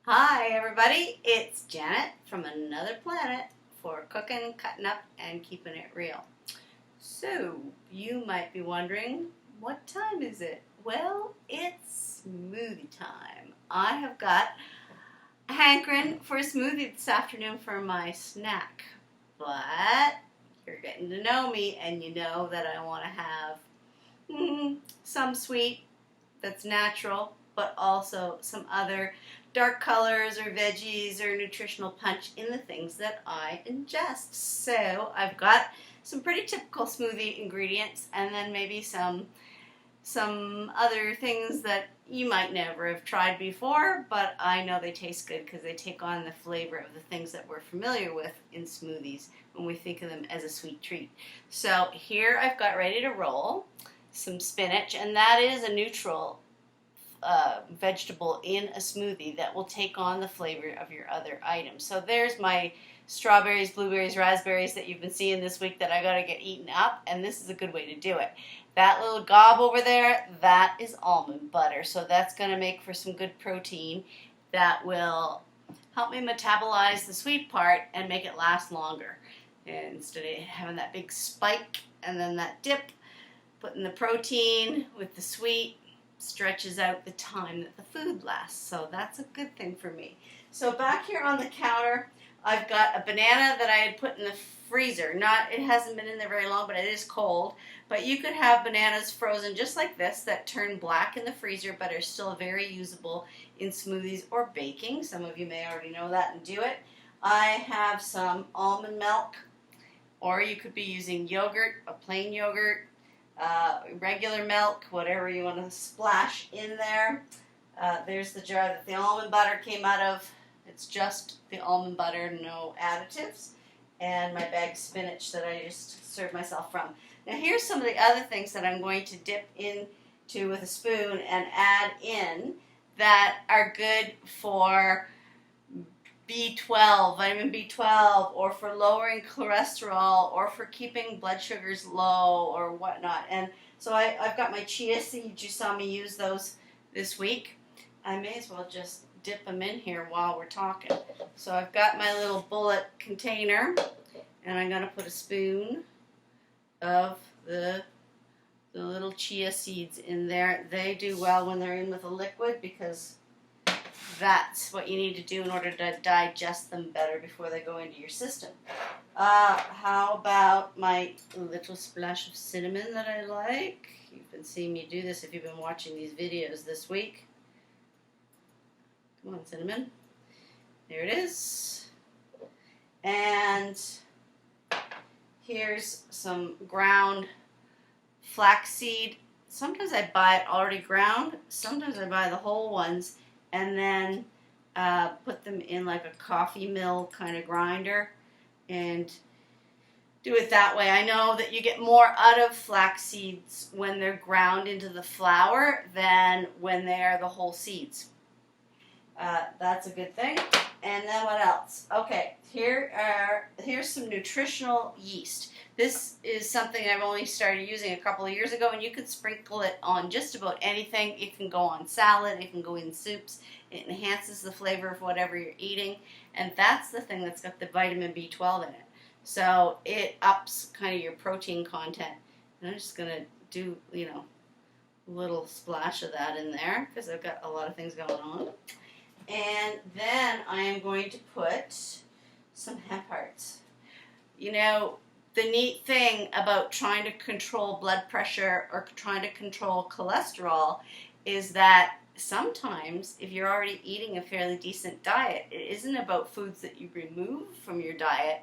Hi everybody, it's Janet from another planet for cooking, cutting up, and keeping it real. So, you might be wondering, what time is it? Well, it's smoothie time. I have got a hankering for a smoothie this afternoon for my snack. But, you're getting to know me and you know that I want to have some sweet that's natural, but also some other dark colors or veggies or nutritional punch in the things that I ingest. So I've got some pretty typical smoothie ingredients and then maybe some other things that you might never have tried before, but I know they taste good because they take on the flavor of the things that we're familiar with in smoothies when we think of them as a sweet treat. So here I've got ready to roll some spinach, and that is a neutral vegetable in a smoothie that will take on the flavor of your other items. So there's my strawberries, blueberries, raspberries that you've been seeing this week that I got to get eaten up, and this is a good way to do it. That little gob over there, that is almond butter. So that's going to make for some good protein that will help me metabolize the sweet part and make it last longer. And instead of having that big spike and then that dip, putting the protein with the sweet stretches out the time that the food lasts. So that's a good thing for me. So back here on the counter, I've got a banana that I had put in the freezer. It hasn't been in there very long, but it is cold. But you could have bananas frozen just like this that turn black in the freezer but are still very usable in smoothies or baking. Some of you may already know that and do it. I have some almond milk, or you could be using yogurt, a plain yogurt, regular milk, whatever you want to splash in there. There's the jar that the almond butter came out of. It's just the almond butter, no additives. And my bag of spinach that I just served myself from. Now here's some of the other things that I'm going to dip into with a spoon and add in that are good for B12, vitamin B12, or for lowering cholesterol, or for keeping blood sugars low, or whatnot. And so I've got my chia seeds. You saw me use those this week. I may as well just dip them in here while we're talking. So I've got my little bullet container, and I'm going to put a spoon of the little chia seeds in there. They do well when they're in with a liquid because that's what you need to do in order to digest them better before they go into your system. How about my little splash of cinnamon that I like? You've been seeing me do this if you've been watching these videos this week. Come on, cinnamon. There it is. And here's some ground flaxseed. Sometimes I buy it already ground. Sometimes I buy the whole ones and then put them in like a coffee mill kind of grinder and do it that way. I know that you get more out of flax seeds when they're ground into the flour than when they're the whole seeds. That's a good thing. And then what else? Okay, here's some nutritional yeast. This is something I've only started using a couple of years ago, and you can sprinkle it on just about anything. It can go on salad, it can go in soups. It enhances the flavor of whatever you're eating, and that's the thing that's got the vitamin B12 in it. So it ups kind of your protein content. And I'm just going to do, a little splash of that in there because I've got a lot of things going on. And then I am going to put some hemp hearts. The neat thing about trying to control blood pressure or trying to control cholesterol is that sometimes if you're already eating a fairly decent diet, it isn't about foods that you remove from your diet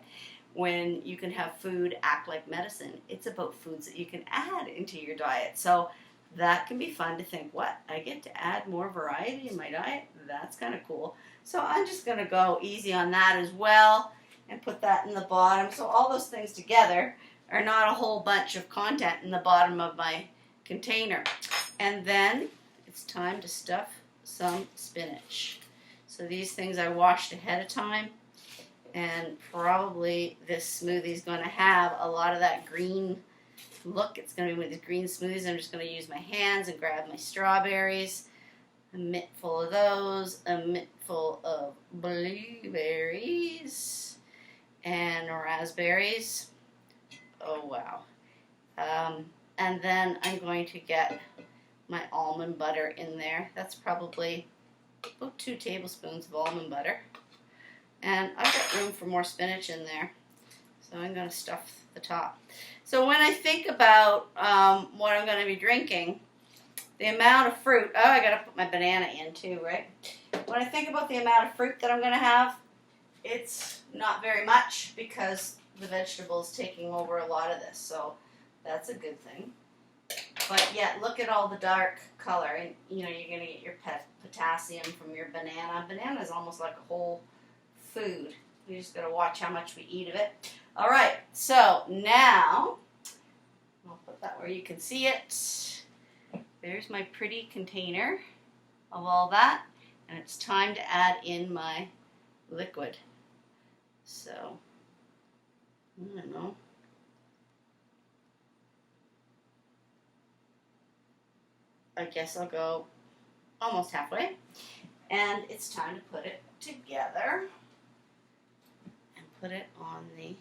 when you can have food act like medicine. It's about foods that you can add into your diet. So that can be fun to think, what, I get to add more variety in my diet? That's kind of cool. So I'm just going to go easy on that as well and put that in the bottom. So all those things together are not a whole bunch of content in the bottom of my container. And then it's time to stuff some spinach. So these things I washed ahead of time, and probably this smoothie is going to have a lot of that green look. It's going to be with these green smoothies. I'm just going to use my hands and grab my strawberries. A mittful of those, a mittful of blueberries and raspberries. Oh wow. And then I'm going to get my almond butter in there. That's probably about 2 tablespoons of almond butter. And I've got room for more spinach in there. So I'm going to stuff the top. So when I think about what I'm going to be drinking, the amount of fruit, oh, I got to put my banana in too, right? When I think about the amount of fruit that I'm going to have, it's not very much because the vegetable is taking over a lot of this. So that's a good thing. But yet, look at all the dark color. And, you know, you're going to get your potassium from your banana. Banana is almost like a whole food. We just got to watch how much we eat of it. All right, so now I'll put that where you can see it. There's my pretty container of all that, and it's time to add in my liquid. So, I don't know. I guess I'll go almost halfway, and it's time to put it together and put it on the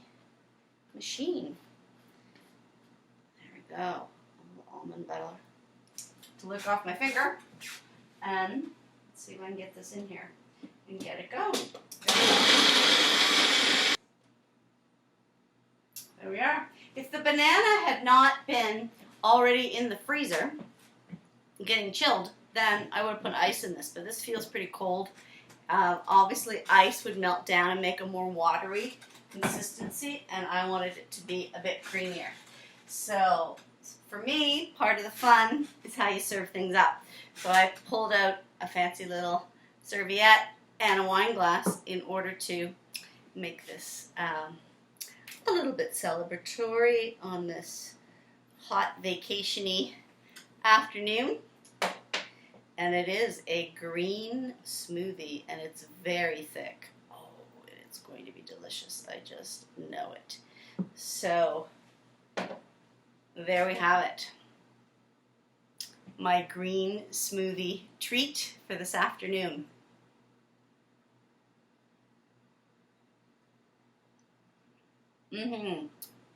machine. There we go. A little almond butter to lick off my finger. And let's see if I can get this in here and get it going. There we are. If the banana had not been already in the freezer, getting chilled, then I would have put ice in this, but this feels pretty cold. Obviously, ice would melt down and make a more watery consistency, and I wanted it to be a bit creamier. So, for me, part of the fun is how you serve things up. So I pulled out a fancy little serviette and a wine glass in order to make this a little bit celebratory on this hot vacation-y afternoon. And it is a green smoothie, and it's very thick. Oh, it's going to be delicious. I just know it. So, there we have it. My green smoothie treat for this afternoon.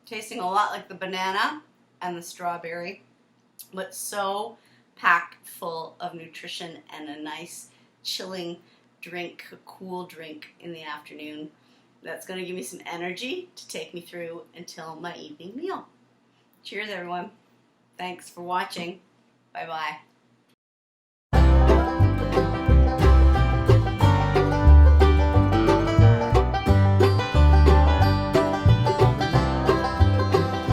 Tasting a lot like the banana and the strawberry, but so packed full of nutrition and a nice chilling drink, a cool drink in the afternoon that's going to give me some energy to take me through until my evening meal. Cheers, everyone. Thanks for watching. Bye-bye.